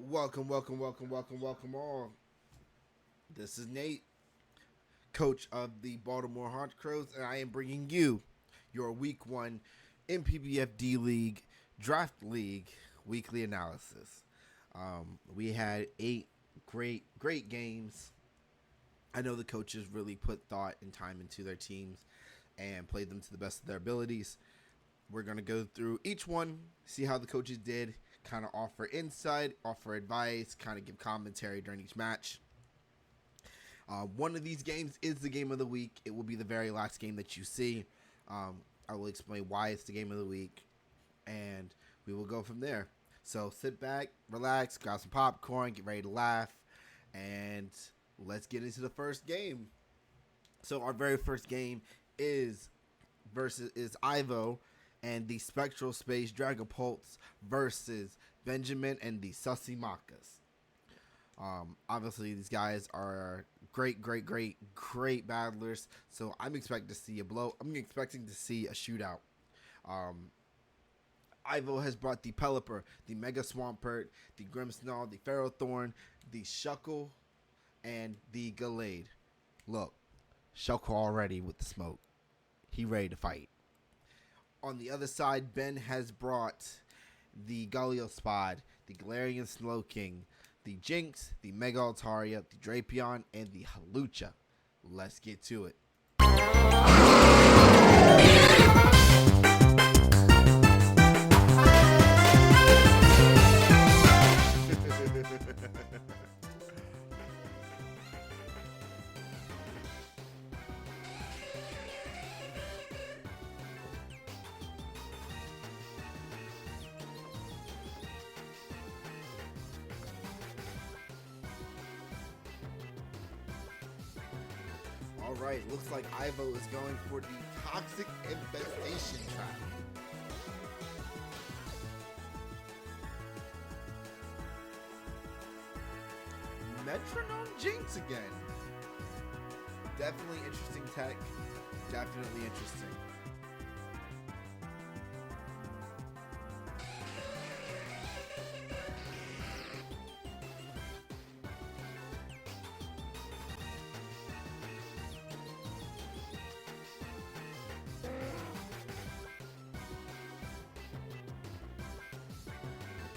Welcome all. This is Nate, coach of the Baltimore Haunt Crows, and I am bringing you your Week 1 NPBF-D League Draft League weekly analysis. We had 8 great games. I know the coaches really put thought and time into their teams and played them to the best of their abilities. We're going to go through each one, see how the coaches did, kind of offer insight, offer advice, kind of give commentary during each match. One of these games is the game of the week. It will be the very last game that you see. I will explain why it's the game of the week, and we will go from there. So sit back, relax, grab some popcorn, get ready to laugh, and let's get into the first game. So our very first game is Ivo and the Spectral Space Dragapults versus Benjamin and the Sussy Makas. Obviously, these guys are great battlers, so I'm expecting to see a blow. I'm expecting to see a shootout. Ivo has brought the Pelipper, the Mega Swampert, the Grimmsnarl, the Ferrothorn, the Shuckle, and the Gallade. Look, Shuckle already with the smoke. He ready to fight. On the other side, Ben has brought the Galiospod, the Galarian Slowking, the Jinx, the Mega Altaria, the Drapion, and the Halucha. Let's get to it. Alright, looks like Ivo is going for the Toxic Infestation Trap. Metronome Jinx again. Definitely interesting tech. Definitely interesting.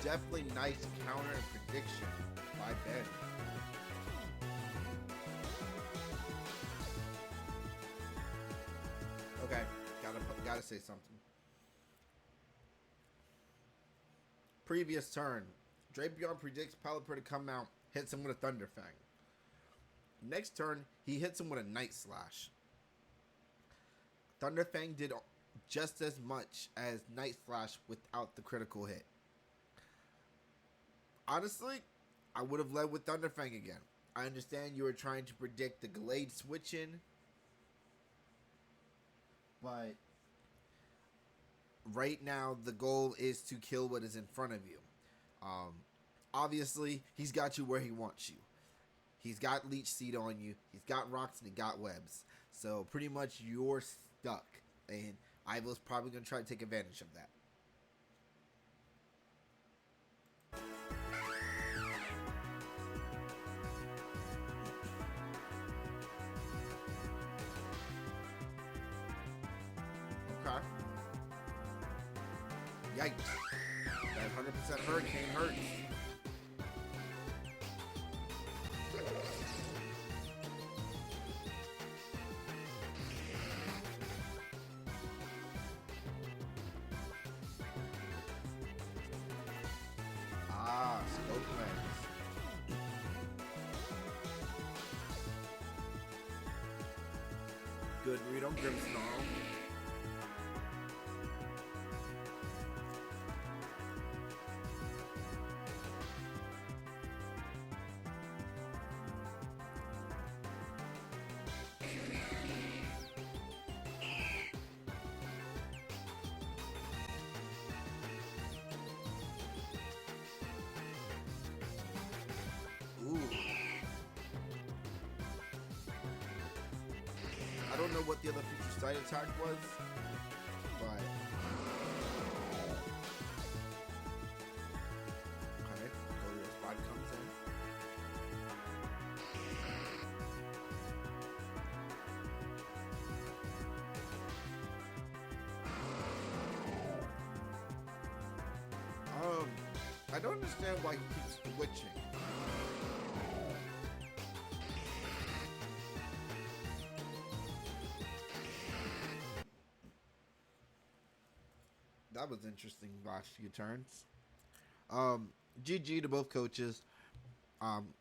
Definitely nice counter and prediction by Ben. Okay, gotta say something. Previous turn, Drapion predicts Pelipper to come out, hits him with a Thunder Fang. Next turn, he hits him with a Night Slash. Thunder Fang did just as much as Night Slash without the critical hit. Honestly, I would have led with Thunder Fang again. I understand you were trying to predict the Gallade switch in, but right now the goal is to kill what is in front of you. Obviously, he's got you where he wants you. He's got Leech Seed on you. He's got rocks and he got webs. So pretty much you're stuck, and Ivo's probably going to try to take advantage of that. Okay. Yikes. That 100% Hurricane hurts. Scope Lens. Good read on Grimmsnarl. I don't know what the other future sight attack was, but okay, go to your spot don't understand why he keeps switching. That was interesting last few turns. GG to both coaches.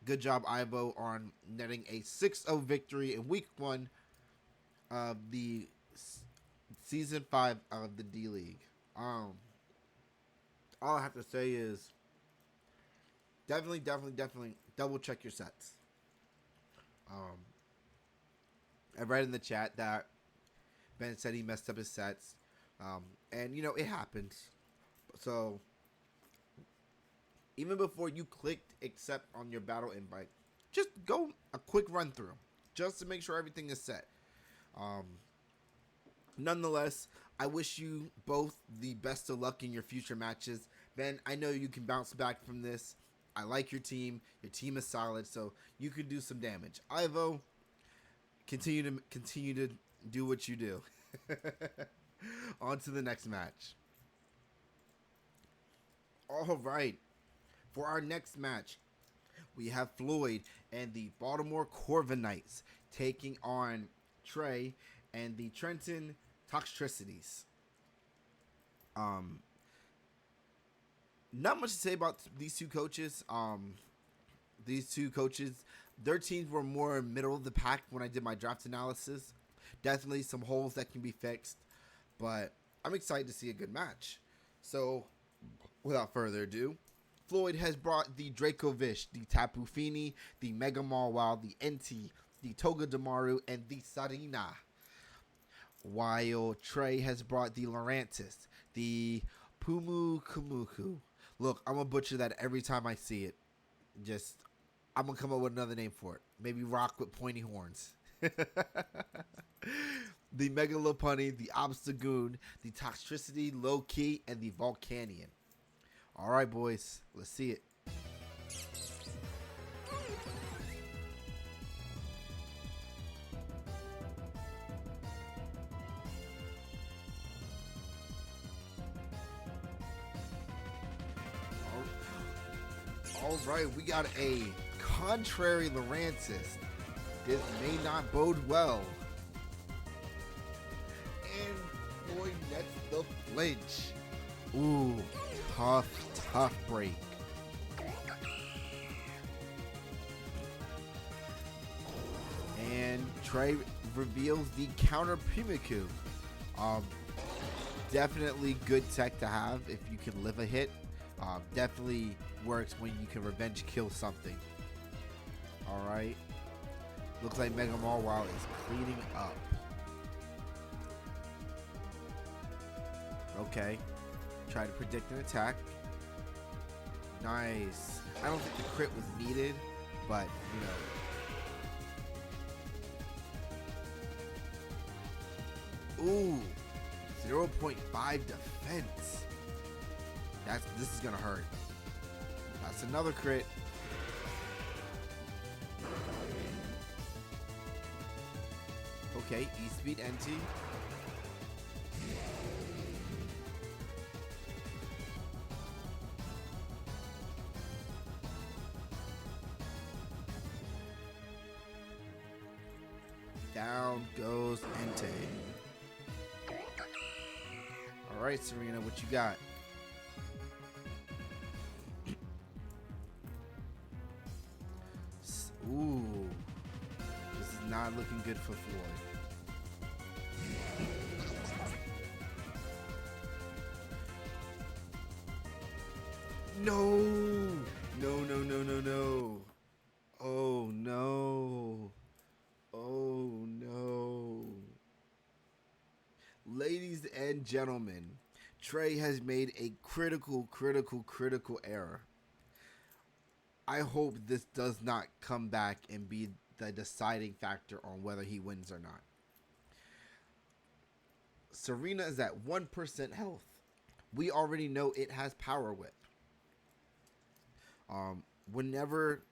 Good job, Ivo, on netting a 6-0 victory in week 1 of the season 5 of the D League. All I have to say is definitely double check your sets. I read in the chat that Ben said he messed up his sets, and it happens. So even before you clicked accept on your battle invite, just go a quick run through just to make sure everything is set. Nonetheless, I wish you both the best of luck in your future matches. Ben, I know you can bounce back from this. I like your team. Your team is solid, so you can do some damage. Ivo, continue to do what you do. On to the next match. All right. For our next match, we have Floyd and the Baltimore Corviknights taking on Trey and the Trenton Toxtricities. Not much to say about these two coaches. Their teams were more middle of the pack when I did my draft analysis. Definitely some holes that can be fixed, but I'm excited to see a good match. So, without further ado, Floyd has brought the Dracovish, the Tapu Fini, the Mega Mawile, the NT, the Togedemaru, and the Sarina. While Trey has brought the Lurantis, the Pumu Kumuku. Look, I'm going to butcher that every time I see it. I'm going to come up with another name for it. Maybe rock with pointy horns. The Mega Lopunny, the Obstagoon, the Toxtricity, Low Key, and the Volcanion. All right, boys. Let's see it. All right, we got a contrary Lurantis. This may not bode well. And Floyd nets the flinch. Ooh, tough break. And Trey reveals the counter Pimiku. Definitely good tech to have if you can live a hit. Definitely works when you can revenge kill something. Alright. Looks like Mega Mawile is cleaning up. Okay. Try to predict an attack. Nice. I don't think the crit was needed, but, Ooh. 0.5 defense. This is gonna hurt. That's another crit. Okay, E-Speed NT. Down goes Entei. Alright, Serena, what you got? Ooh. This is not looking good for Floyd. No! No. Oh, no. Oh, no. Ladies and gentlemen, Trey has made a critical error. I hope this does not come back and be the deciding factor on whether he wins or not. Serena is at 1% health. We already know it has Power Whip. Whenever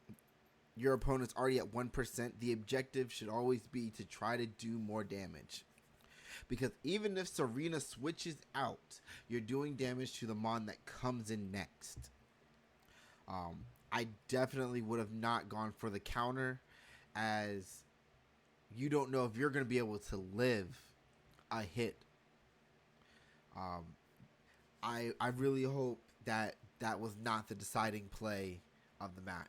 your opponent's already at 1%, the objective should always be to try to do more damage. Because even if Serena switches out, you're doing damage to the Mon that comes in next. I definitely would have not gone for the counter, as you don't know if you're going to be able to live a hit. Um, I really hope that that was not the deciding play of the match.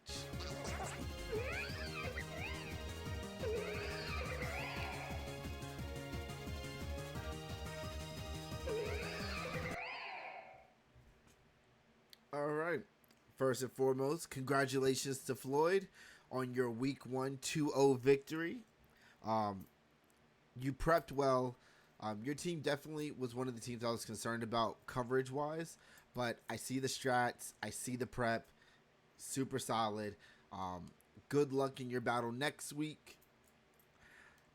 All right. First and foremost, congratulations to Floyd on your Week 1 2-0 victory. Um, you prepped well. Your team definitely was one of the teams I was concerned about coverage-wise, but I see the strats. I see the prep. Super solid. Good luck in your battle next week.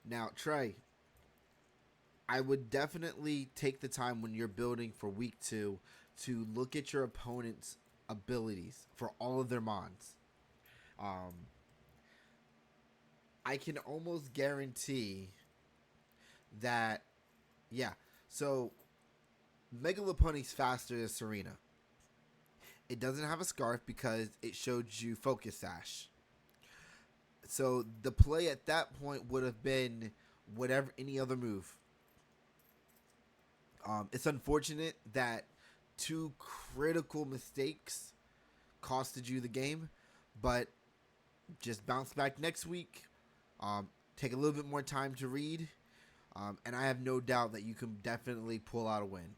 Now, Trey, I would definitely take the time when you're building for Week 2 to look at your opponent's abilities for all of their mons. Um, I can almost guarantee that, yeah. So Megalopony's faster than Serena. It doesn't have a scarf because it showed you Focus Sash. So the play at that point would have been whatever any other move. It's unfortunate that two critical mistakes costed you the game, but just bounce back next week. Take a little bit more time to read, and I have no doubt that you can definitely pull out a win.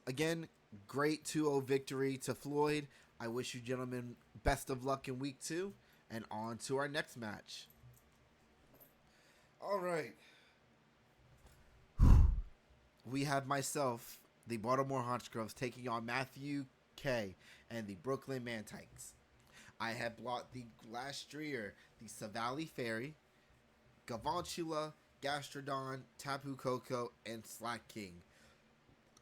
Again, great 2-0 victory to Floyd. I wish you gentlemen best of luck in Week 2, and on to our next match. All right. We have myself, the Baltimore Hunchgroves, taking on Matthew K. and the Brooklyn Mantikes. I have brought the Glastrier, the Savali Fairy, Gavantula, Gastrodon, Tapu Koko, and Slack King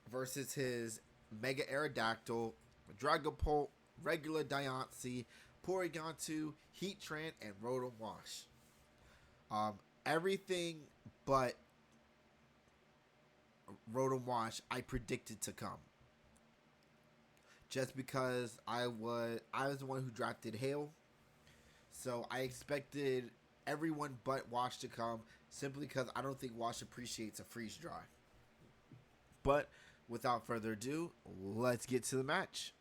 versus his Mega Aerodactyl, Dragapult, Regular Diancie, Porygontu, Heatran, and Rotom Wash. Everything but Rotom Wash I predicted to come. Just because I was the one who drafted Hail. So I expected everyone but Wash to come, simply because I don't think Wash appreciates a freeze dry. But without further ado, let's get to the match.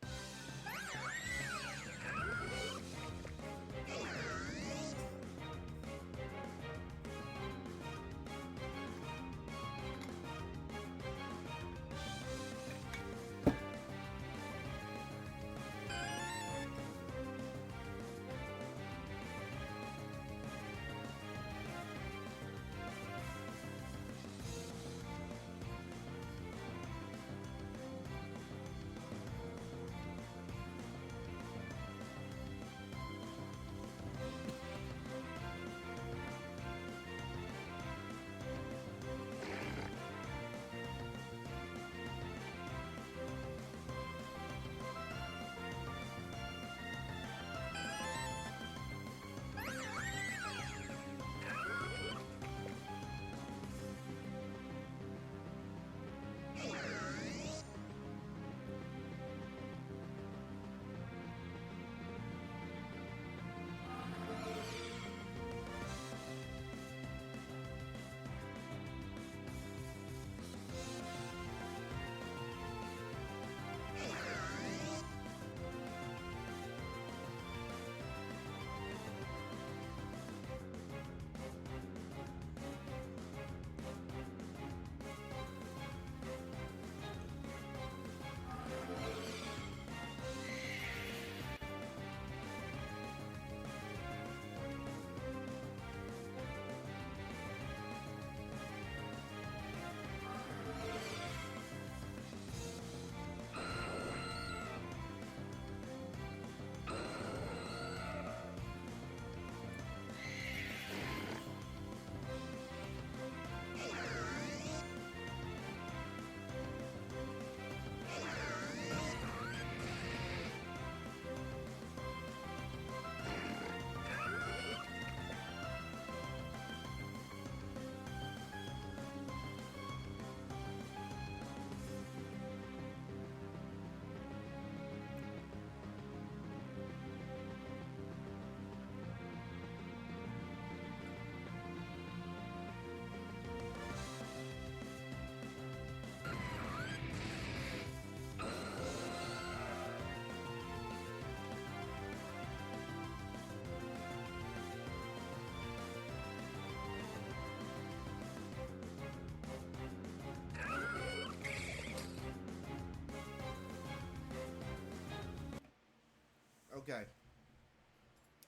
Okay,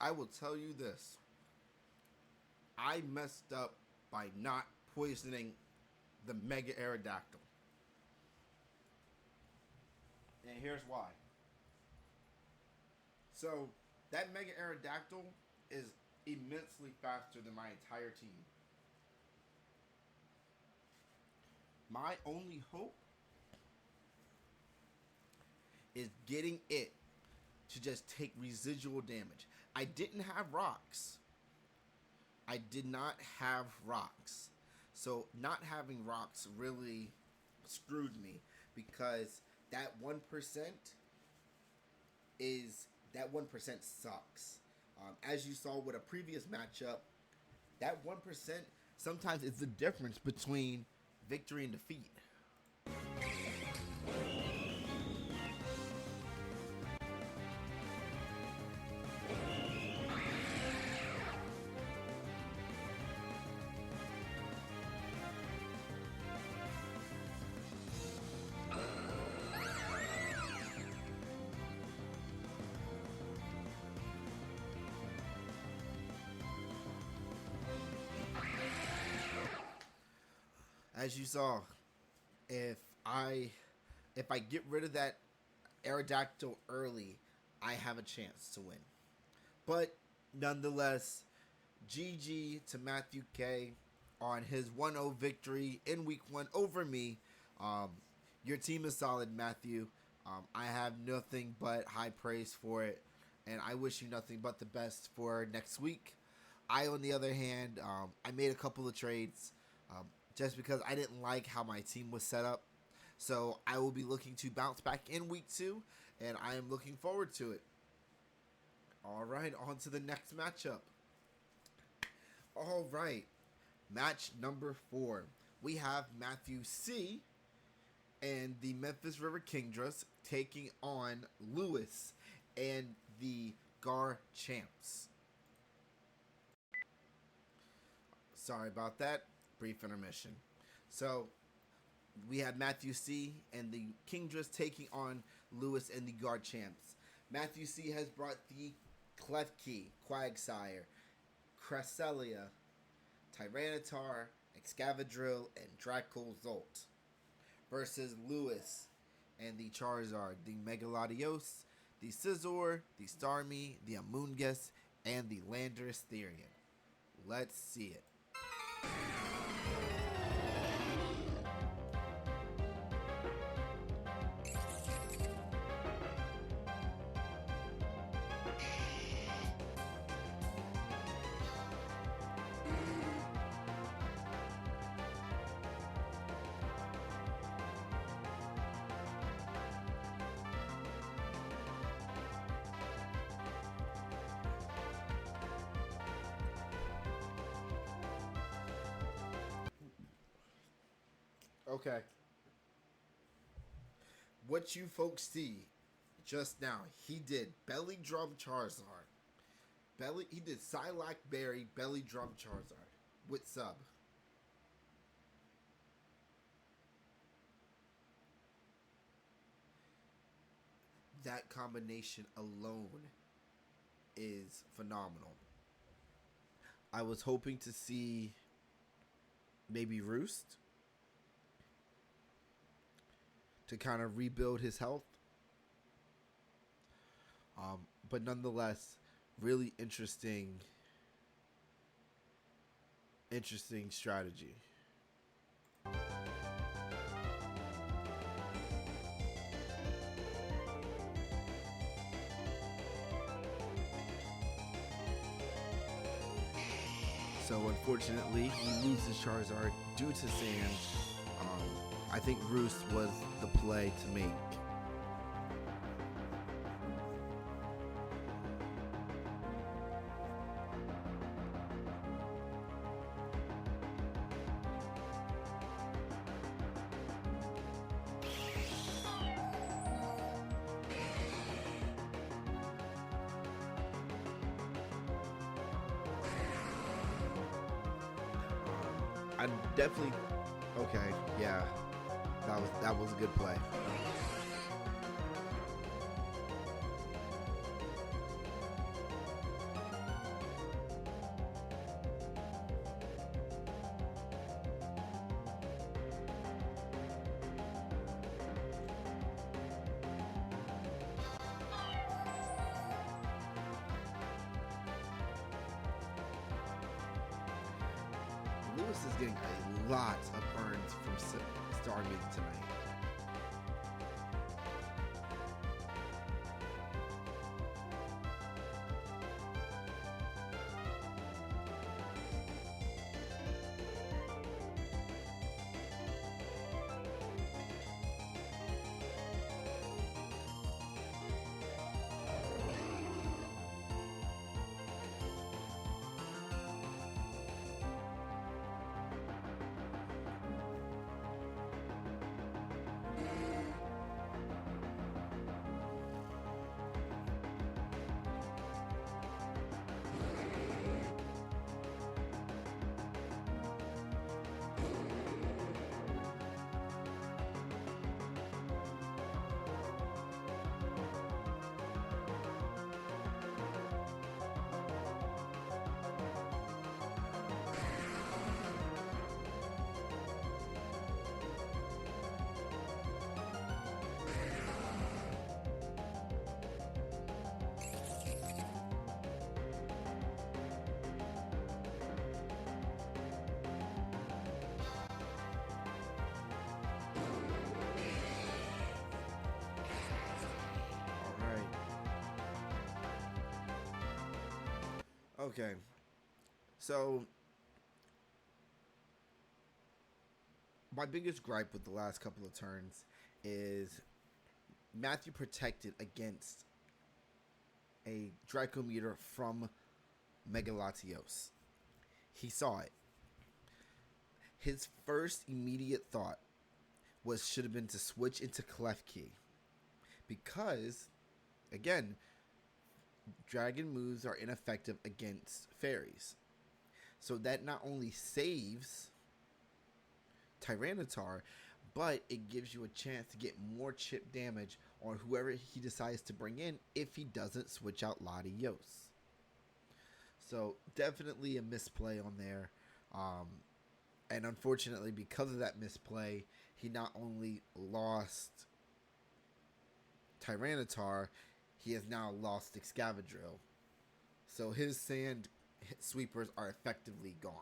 I will tell you this. I messed up by not poisoning the Mega Aerodactyl. And here's why. So, that Mega Aerodactyl is immensely faster than my entire team. My only hope is getting it to just take residual damage. I didn't have rocks. I did not have rocks. So not having rocks really screwed me because that 1% sucks. As you saw with a previous matchup, that 1% sometimes is the difference between victory and defeat. As you saw, if I get rid of that Aerodactyl early, I have a chance to win. But nonetheless, GG to Matthew K on his 1-0 victory in week 1 over me. Your team is solid, Matthew. I have nothing but high praise for it, and I wish you nothing but the best for next week. I, on the other hand, I made a couple of trades just because I didn't like how my team was set up. So I will be looking to bounce back in week 2, and I am looking forward to it. All right, on to the next matchup. All right, match number 4. We have Matthew C and the Memphis River Kingdras taking on Lewis and the Gar Champs. Sorry about that. Brief intermission. So, we have Matthew C and the Kingdras taking on Lewis and the Gar Champs. Matthew C has brought the Klefki, Quagsire, Cresselia, Tyranitar, Excavadrill, and Dracozolt versus Lewis and the Charizard, the Megalodios, the Scizor, the Starmie, the Amoonguss, and the Landorus Therian. Let's see it. Okay. What you folks see just now, he did Belly Drum Charizard. He did Psylocke Berry Belly Drum Charizard with sub. That combination alone is phenomenal. I was hoping to see maybe Roost to kind of rebuild his health. But nonetheless, really interesting strategy. So unfortunately, he loses Charizard due to sand. I think Roost was the play to make. I definitely okay, yeah. That was a good play. Lewis is getting a lot of burns from starting tonight. All right. Okay. So my biggest gripe with the last couple of turns is Matthew protected against a Dracometer from Megalatios. He saw it. His first immediate thought should have been to switch into Klefki because, again, dragon moves are ineffective against fairies. So that not only saves Tyranitar, but it gives you a chance to get more chip damage on whoever he decides to bring in if he doesn't switch out Latios. So definitely a misplay on there. And unfortunately, because of that misplay, he not only lost Tyranitar, he has now lost Excavadrill. So his sand sweepers are effectively gone.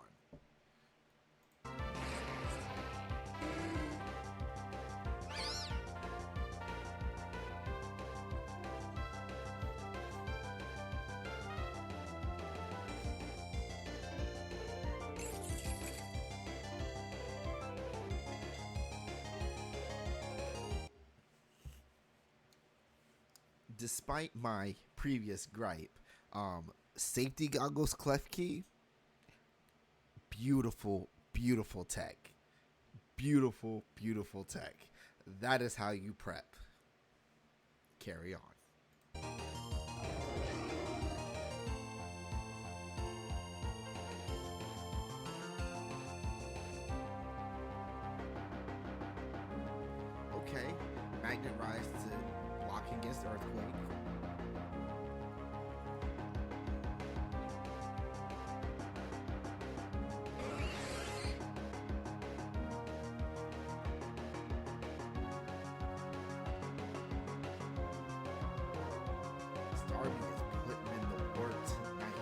Despite my previous gripe, safety goggles Klefki, beautiful, beautiful tech. Beautiful, beautiful tech. That is how you prep. Carry on. Okay, Magnet Rise to block against Earthquake. Starby is putting in the work tonight.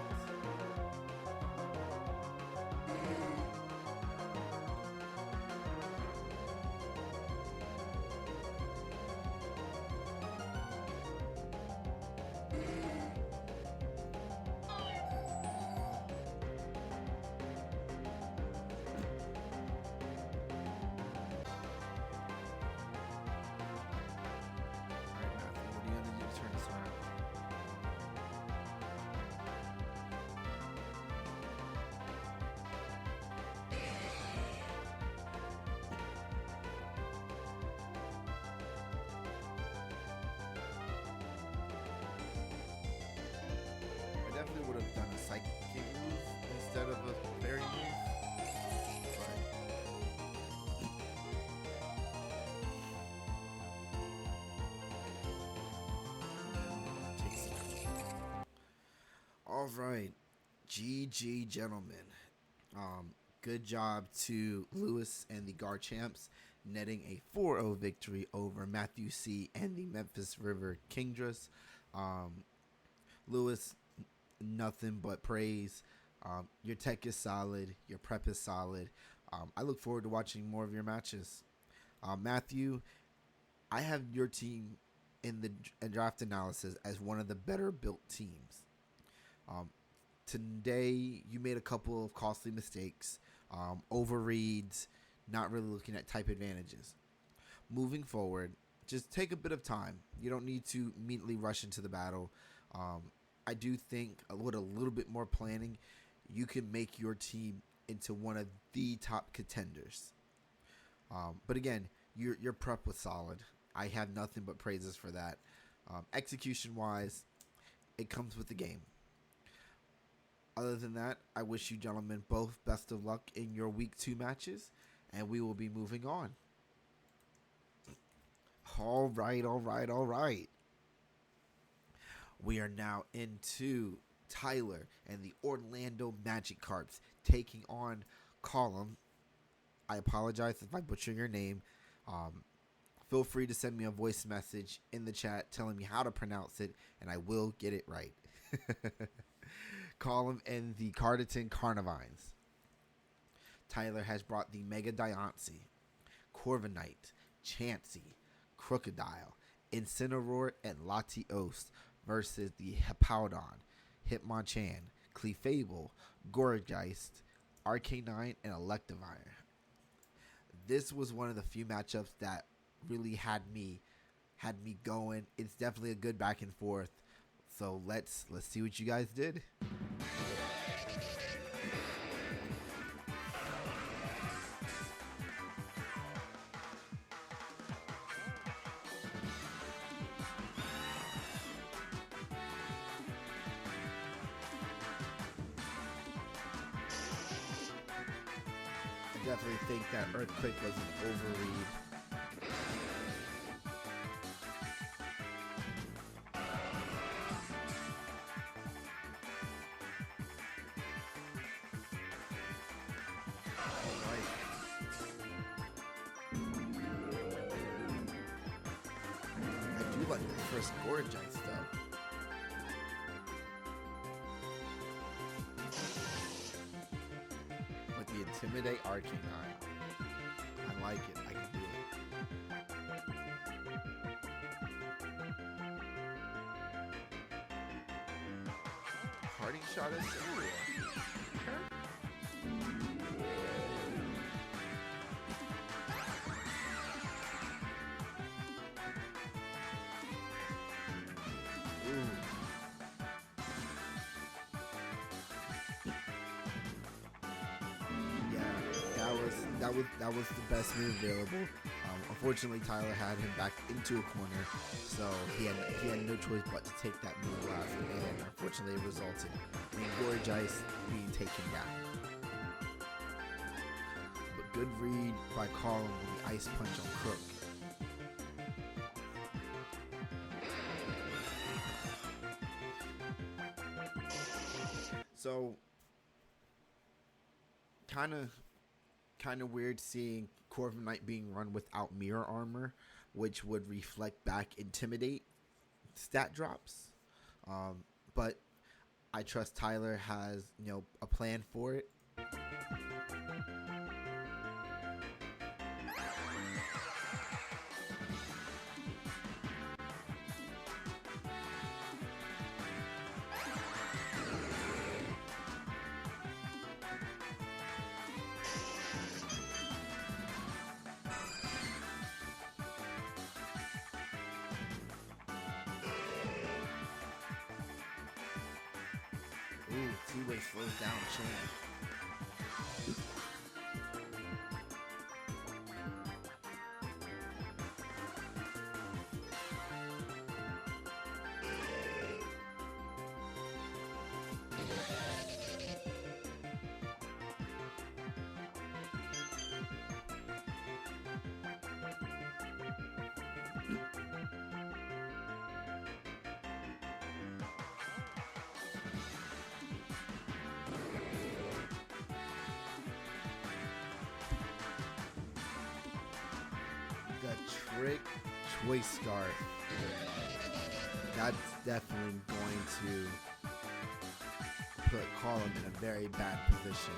Alright, Matthew, what are you gonna do to turn this around? I definitely would have done a psychic move instead of a fairy move. But takes it out. All right, GG gentlemen. Good job to Lewis and the Garchamps, netting a 4-0 victory over Matthew C. and the Memphis River Kingdras. Lewis, nothing but praise. Your tech is solid. Your prep is solid. I look forward to watching more of your matches. Matthew, I have your team in the draft analysis as one of the better built teams. Um, Today, you made a couple of costly mistakes, overreads, not really looking at type advantages. Moving forward, just take a bit of time. You don't need to immediately rush into the battle. Um, I do think with a little bit more planning, you can make your team into one of the top contenders. But again, your prep was solid. I have nothing but praises for that. Execution wise, it comes with the game. Other than that, I wish you gentlemen both best of luck in your week 2 matches, and we will be moving on. All right, all right, all right. We are now into Tyler and the Orlando Magic Carps taking on Column. I apologize if I butcher your name. Feel free to send me a voice message in the chat telling me how to pronounce it, and I will get it right. Column and the Carditon Carnivines. Tyler has brought the Mega Diancie, Corviknight, Chansey, Crocodile, Incineroar, and Latios versus the Hippowdon, Hitmonchan, Clefable, Gourgeist, Arcanine, and Electivire. This was one of the few matchups that really had me going. It's definitely a good back and forth. So let's see what you guys did. I definitely think that Earthquake was an overread. I do like the first Gourgeist though. With the Intimidate Arcanine. I like it. I can do it. Parting Shot is Cereal. That was the best move available. Unfortunately, Tyler had him back into a corner, so he had no choice but to take that move last, and unfortunately, it resulted in Gourgeist being taken down. But good read by Colin with the Ice Punch on Crook. So, kind of weird seeing Corviknight being run without mirror armor, which would reflect back Intimidate stat drops. But I trust Tyler has a plan for it. Ooh, T-Way slows down Chain. The Trick Choice Scarf. That's definitely going to put Carlin in a very bad position.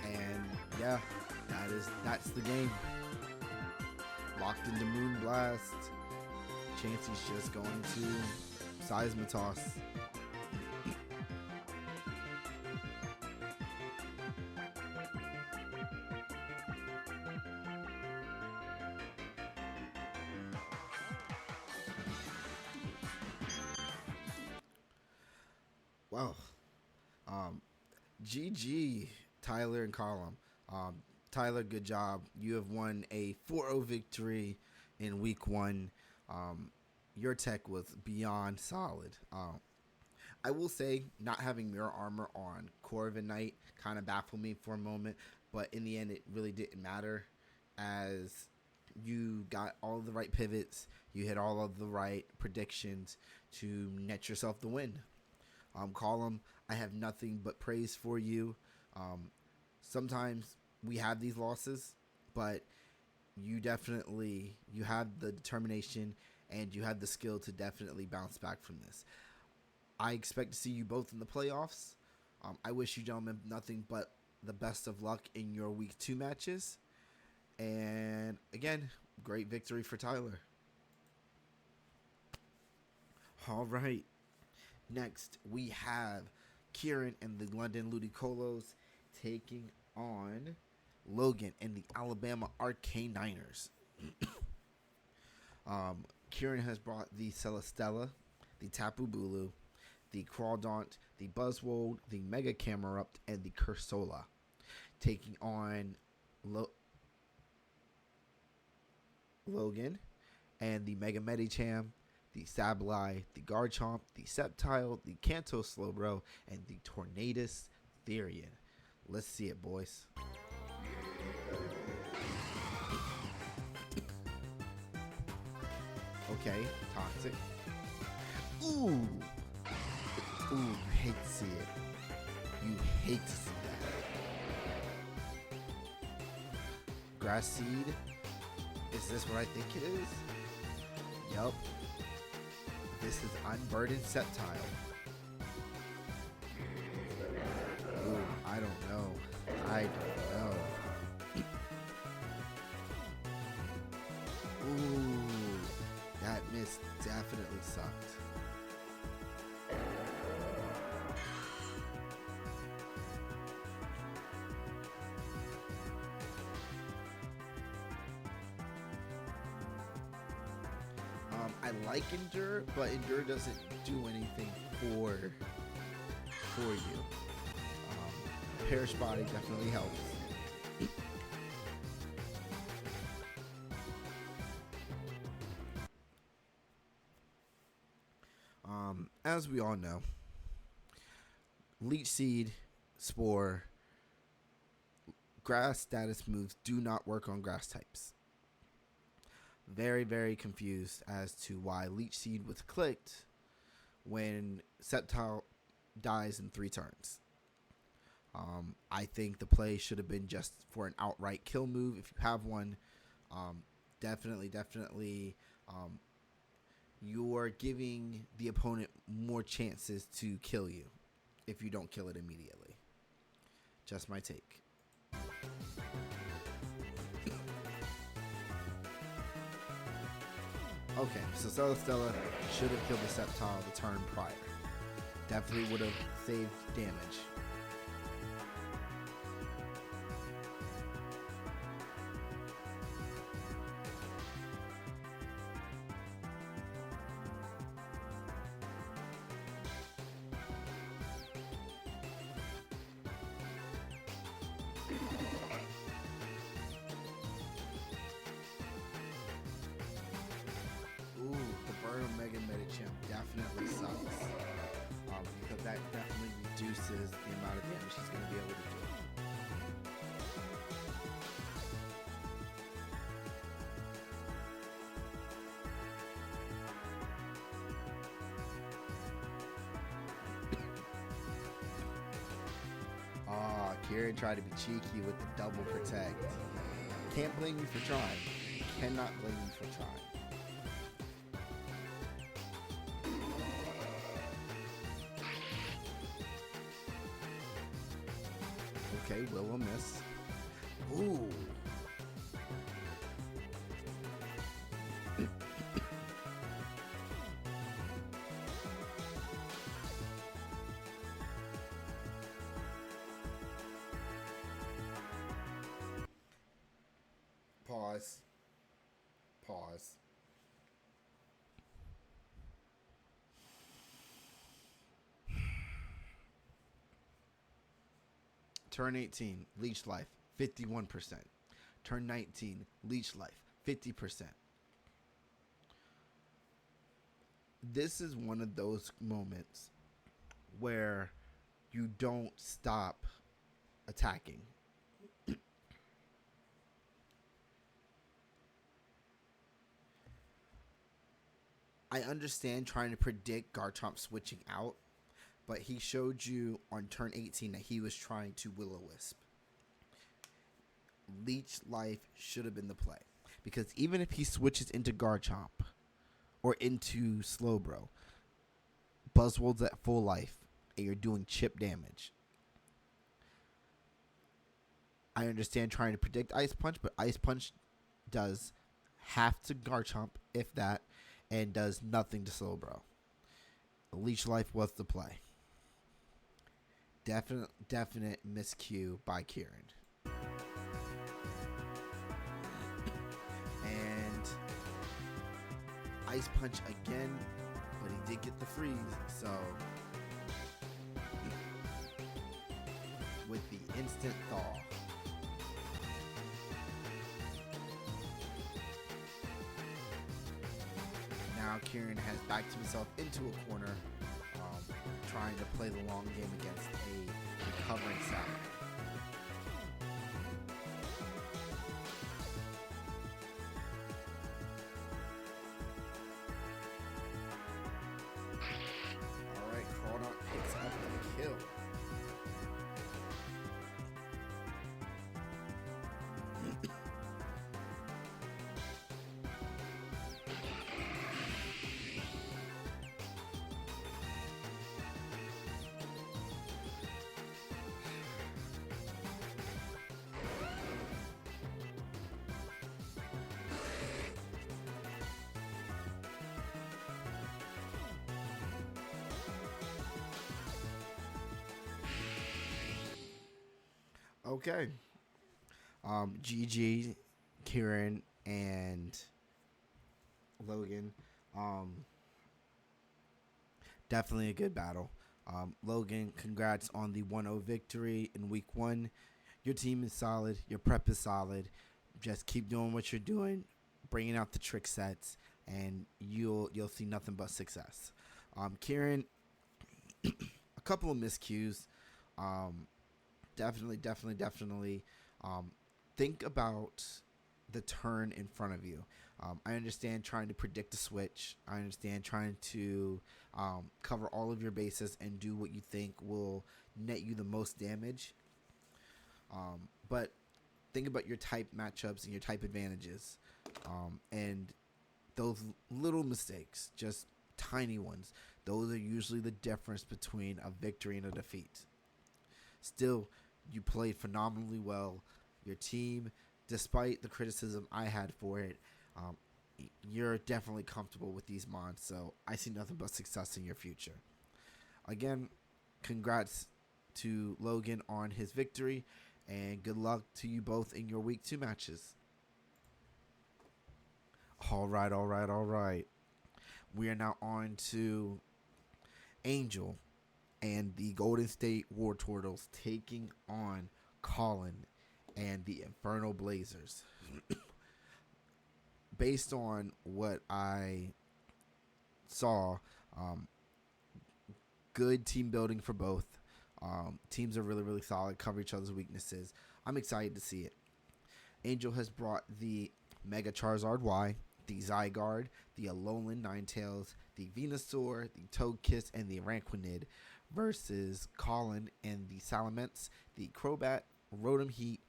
And yeah, that's the game. Locked into Moonblast. Chansey's just going to Seismitos. Well, GG, Tyler and Column. Tyler, good job. You have won a 4-0 victory in week 1. Your tech was beyond solid. I will say, not having mirror armor on Corvin Knight kind of baffled me for a moment, but in the end, it really didn't matter, as you got all of the right pivots, you hit all of the right predictions to net yourself the win. Column, I have nothing but praise for you. Sometimes we have these losses, but you have the determination and you have the skill to definitely bounce back from this. I expect to see you both in the playoffs. I wish you gentlemen nothing but the best of luck in your week 2 matches. And again, great victory for Tyler. All right. Next, we have Kieran and the London Ludicolo taking on Logan and the Alabama Arcane Niners. Kieran has brought the Celestella, the Tapu Bulu, the Crawdaunt, the Buzzwold, the Mega Camerupt, and the Cursola, taking on Logan and the Mega Medicham, the Sableye, the Garchomp, the Sceptile, the Kanto Slowbro, and the Tornadus Therian. Let's see it, boys. Okay, Toxic. Ooh, you hate to see it. You hate to see that. Grass Seed. Is this what I think it is? Yup. This is Unburdened Sceptile. Ooh, I don't know. Ooh, that miss definitely sucked. I like Endure, but Endure doesn't do anything for you. Perish Body definitely helps. As we all know, Leech Seed, Spore, Grass status moves do not work on grass types. Very, very confused as to why Leech Seed was clicked when Sceptile dies in 3 turns. I think the play should have been just for an outright kill move if you have one. Definitely, you're giving the opponent more chances to kill you if you don't kill it immediately. Just my take. Okay, so Celestella should have killed the Sceptile the turn prior. Definitely would have saved damage. Mega Medicham definitely sucks because that definitely reduces the amount of damage she's going to be able to do. Kieran tried to be cheeky with the double protect. Can't blame you for trying. Cannot blame you for trying. Okay, will a miss. Ooh. Pause. Pause. Turn 18, leech life, 51%. Turn 19, leech life, 50%. This is one of those moments where you don't stop attacking. I understand trying to predict Garchomp switching out, but he showed you on turn 18 that he was trying to Will-O-Wisp. Leech Life should have been the play. Because even if he switches into Garchomp or into Slowbro, Buzzwold's at full life and you're doing chip damage. I understand trying to predict Ice Punch, but Ice Punch does half to Garchomp, if that, and does nothing to Slowbro. Leech Life was the play. Definite miscue by Kieran. And Ice Punch again, but he did get the freeze, so with the instant thaw. Now Kieran has backed himself into a corner, trying to play the long game against a recovering Salmon. Alright, Crawdaunt picks up the kill. Okay. GG, Kieran, and Logan. Definitely a good battle. Logan, congrats on the 1-0 victory in week 1. Your team is solid. Your prep is solid. Just keep doing what you're doing, bringing out the trick sets, and you'll see nothing but success. Kieran, a couple of miscues. Definitely. Think about the turn in front of you. I understand trying to predict a switch. I understand trying to cover all of your bases and do what you think will net you the most damage. But think about your type matchups and your type advantages. And those little mistakes, just tiny ones, those are usually the difference between a victory and a defeat. Still, you played phenomenally well. Your team, despite the criticism I had for it, you're definitely comfortable with these mons, so I see nothing but success in your future. Again, congrats to Logan on his victory, and good luck to you both in your week 2 matches. All right. We are now on to Angel and the Golden State War Turtles taking on Colin and the Infernal Blazers. Based on what I saw, good team building for both. Teams are really solid, cover each other's weaknesses. I'm excited to see it. Angel has brought the Mega Charizard Y, the Zygarde, the Alolan Ninetales, the Venusaur, the Togekiss, and the Araquanid versus Colin and the Salamence, the Crobat, Rotom Heat,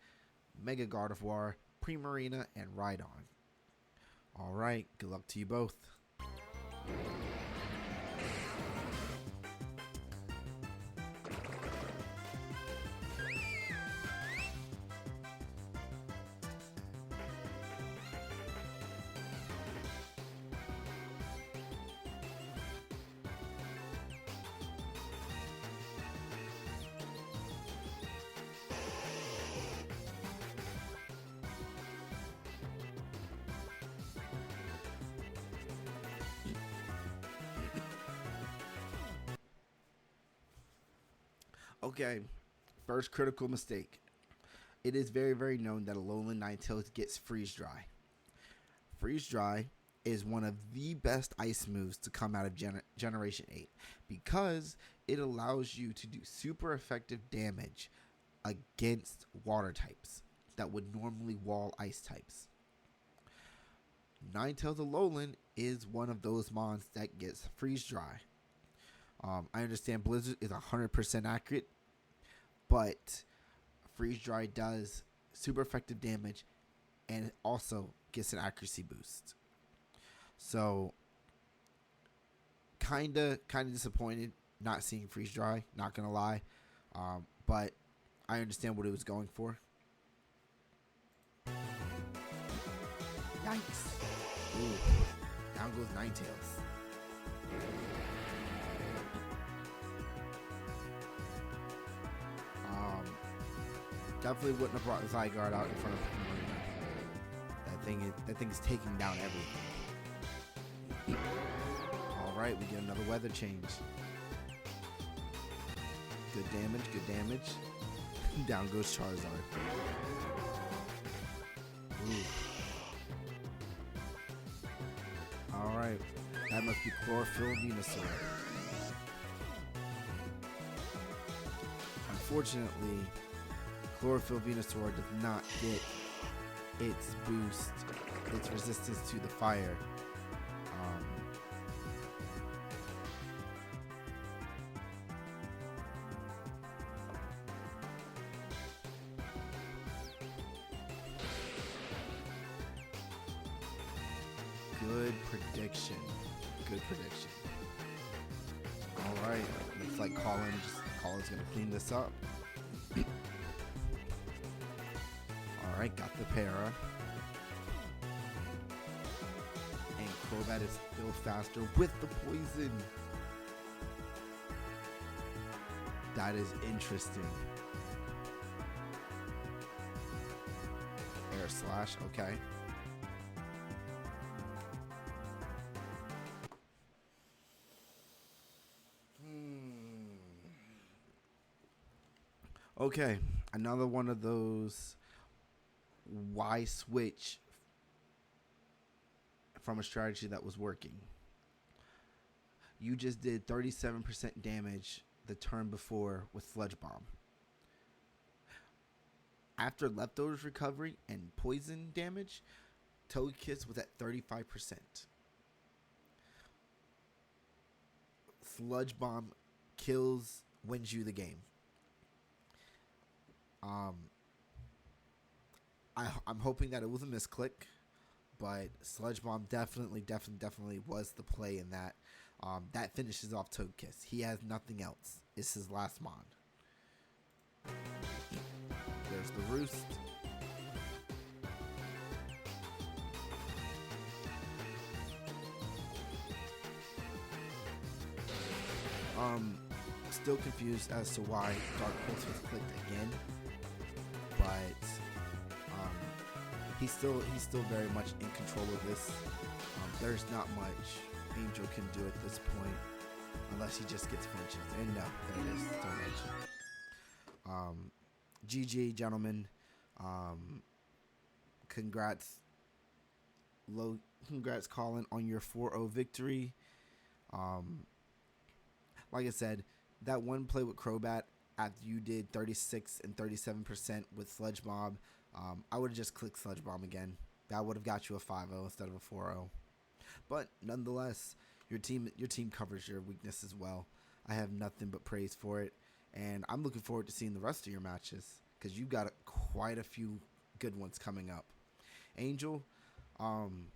Mega Gardevoir, Primarina, and Rhydon. All right, good luck to you both. Okay, first critical mistake. It is very, very known that Alolan Ninetales gets freeze dry. Freeze dry is one of the best ice moves to come out of Generation 8 because it allows you to do super effective damage against water types that would normally wall ice types. Ninetales Alolan is one of those mons that gets freeze dry. I understand Blizzard is 100% accurate, but freeze dry does super effective damage and it also gets an accuracy boost. So kinda disappointed not seeing freeze dry, not gonna lie. But I understand what it was going for. Yikes. Ooh. Down goes Ninetales. Definitely wouldn't have brought Zygarde out in front of Marina. That thing is taking down everything. Alright, we get another weather change. Good damage, good damage. Down goes Charizard. Ooh. Alright, that must be Chlorophyll Venusaur. Unfortunately, Chlorophyll Venusaur does not get its boost, its resistance to the fire. Good prediction. Good prediction. Alright, looks like Colin's gonna clean this up. Alright, got the para. And Crobat is still faster with the poison. That is interesting. Air slash, okay. Okay, another one of those why switch from a strategy that was working. You just did 37% damage the turn before with Sludge Bomb. After Leftovers recovery and poison damage, Togekiss was at 35%. Sludge Bomb wins you the game. I'm hoping that it was a misclick, but Sludge Bomb definitely was the play in that. That finishes off Togekiss. He has nothing else. It's his last mon. There's the Roost. Still confused as to why Dark Pulse was clicked again, but he's still very much in control of this. There's not much Angel can do at this point unless he just gets flinches. And no, there it is. Don't mention. GG, gentlemen. Congrats, Colin, on your 4-0 victory. Like I said, that one play with Crobat after you did 36 and 37% with Sludge Bomb, I would have just clicked Sludge Bomb again. That would have got you a 5-0 instead of a 4-0. But nonetheless, your team covers your weakness as well. I have nothing but praise for it, and I'm looking forward to seeing the rest of your matches because you've got quite a few good ones coming up. Angel, um,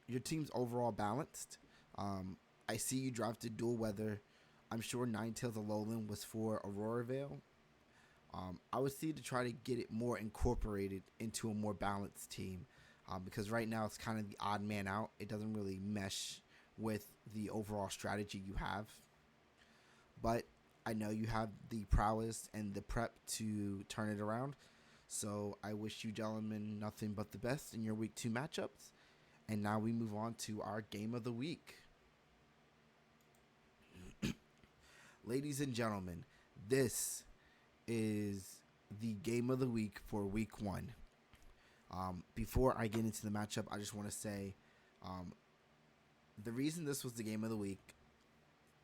your team's overall balanced. Um, I see you drafted dual weather. I'm sure Ninetales Alolan was for Aurora Veil. I would see to try to get it more incorporated into a more balanced team, because right now it's kind of the odd man out. It doesn't really mesh with the overall strategy you have. But I know you have the prowess and the prep to turn it around. So I wish you gentlemen nothing but the best in your week 2 matchups. And now we move on to our game of the week. Ladies and gentlemen, this is the game of the week for week 1. Before I get into the matchup, I just want to say the reason this was the game of the week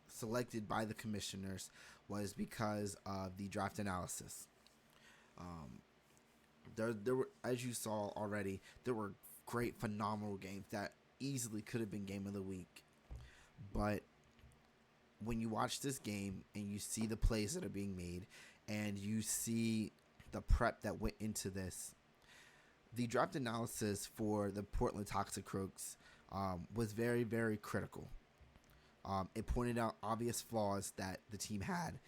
selected by the commissioners was because of the draft analysis. There were, as you saw already, there were great, phenomenal games that easily could have been game of the week. But when you watch this game and you see the plays that are being made and you see the prep that went into this, the draft analysis for the Portland Toxicroaks was very, very critical. It pointed out obvious flaws that the team had,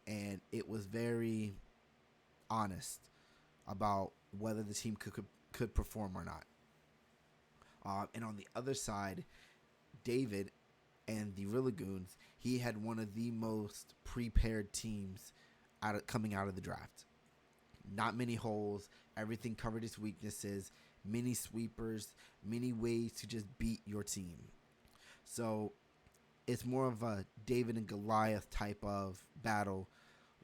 and it was very honest about whether the team could perform or not. And on the other side, David and the Rillagoons, he had one of the most prepared teams coming out of the draft. Not many holes, everything covered its weaknesses, many sweepers, many ways to just beat your team. So it's more of a David and Goliath type of battle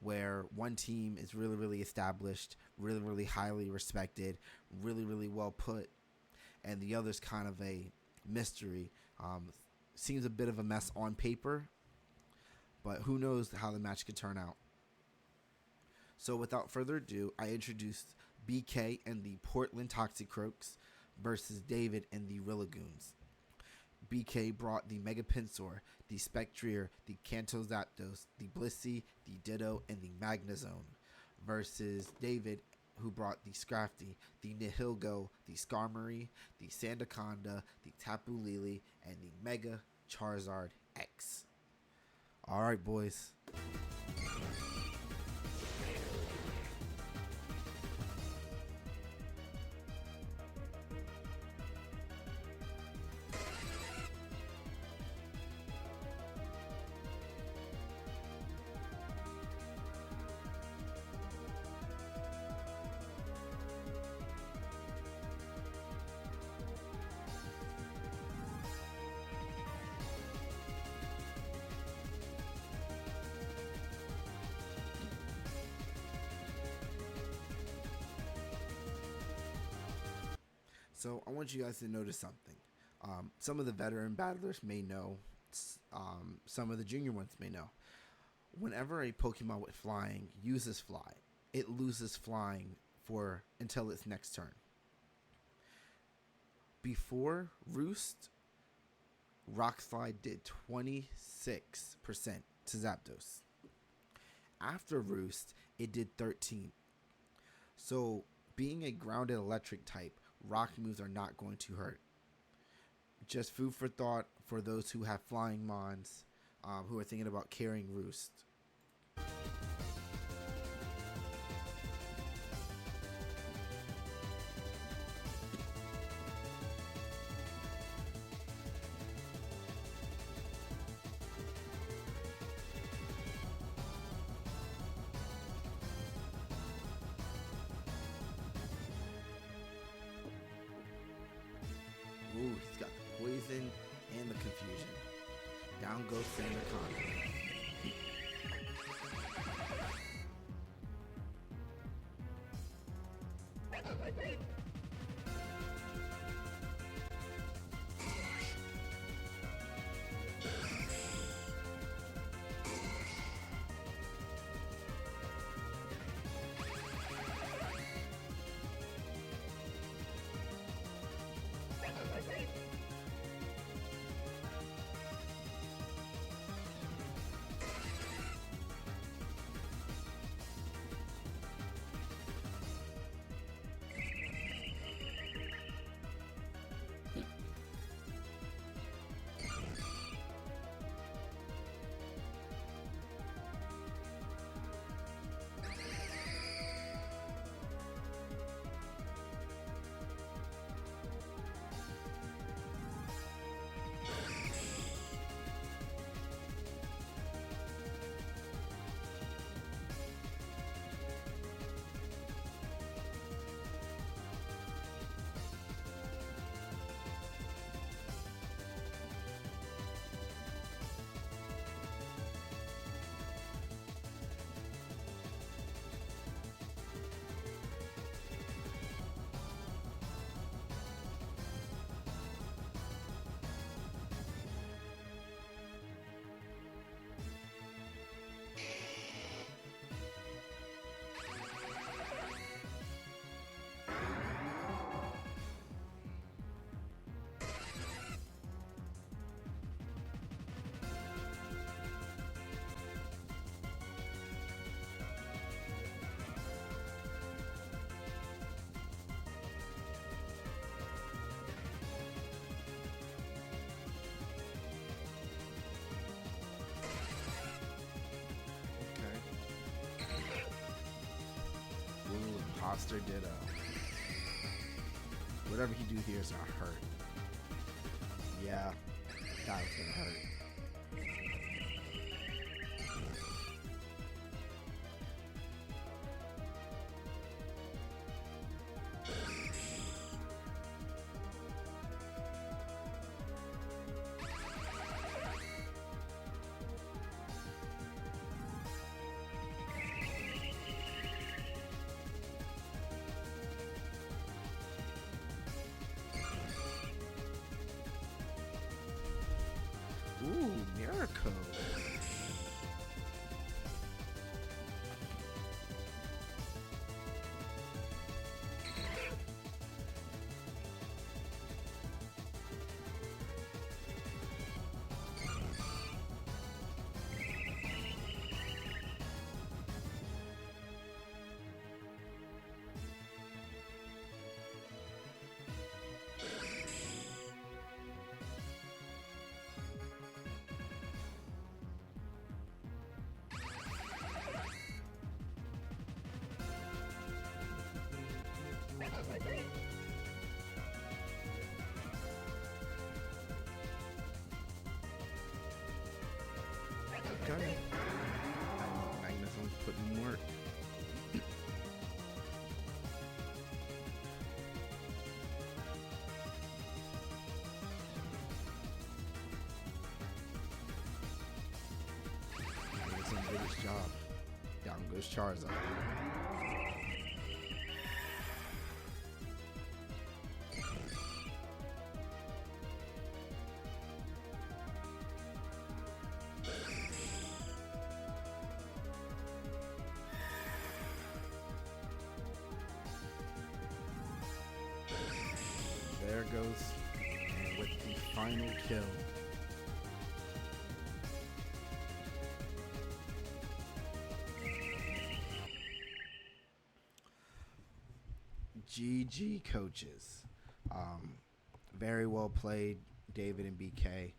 where one team is really, really established, really, really highly respected, really, really well put, and the other's kind of a mystery. Seems a bit of a mess on paper, but who knows how the match could turn out. So without further ado, I introduced BK and the Portland Toxicroaks versus David and the Rillagoons. BK brought the Mega Pinsor, the Spectrier, the Kanto Zapdos, the Blissey, the Ditto, and the Magnezone versus David, who brought the Scrafty, the Nihilgo, the Skarmory, the Sandaconda, the Tapu Lele, and the Mega Charizard X. Alright, boys. So I want you guys to notice something. Some of the veteran battlers may know. Some of the junior ones may know. Whenever a Pokemon with flying uses fly, it loses flying until its next turn. Before Roost, Rock Slide did 26% to Zapdos. After Roost, it did 13%. So being a grounded electric type, rock moves are not going to hurt. Just food for thought for those who have flying mons, who are thinking about carrying Roost. Ooh, he's got the poison and the confusion. Down goes Sandaconda. Monster Ditto. Whatever he do here is gonna hurt. Yeah, that was gonna hurt. Ooh, Miracle. Okay. Magnus on putting work. Magnus did his job. Down goes Charizard. There goes, and with the final kill. GG coaches. Very well played, David and BK.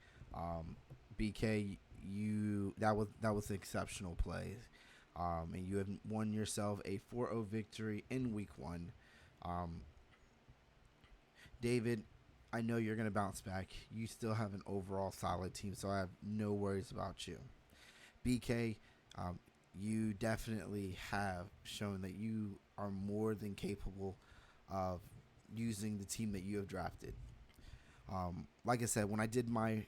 BK, that was exceptional play. And you have won yourself a 4-0 victory in week 1. David, I know you're going to bounce back. You still have an overall solid team, so I have no worries about you. BK, you definitely have shown that you are more than capable of using the team that you have drafted. Like I said, when I did my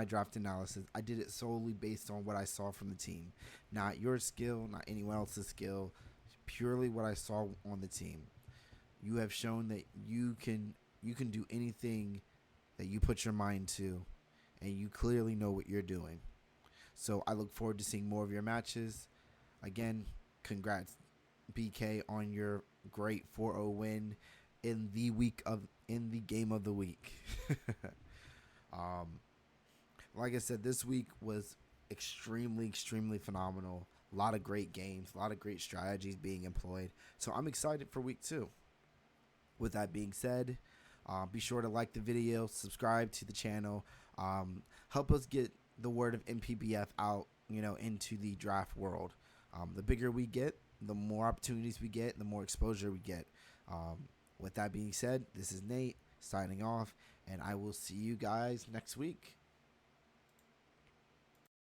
draft analysis, I did it solely based on what I saw from the team, not your skill, not anyone else's skill, purely what I saw on the team. You have shown that you can do anything that you put your mind to, and you clearly know what you're doing. So I look forward to seeing more of your matches. Again, congrats, BK, on your great 4-0 win in the game of the week. Like I said, this week was extremely phenomenal. A lot of great games, a lot of great strategies being employed. So I'm excited for week 2. With that being said, be sure to like the video, subscribe to the channel, help us get the word of NPBF out, into the draft world. The bigger we get, the more opportunities we get, the more exposure we get. With that being said, this is Nate signing off, and I will see you guys next week.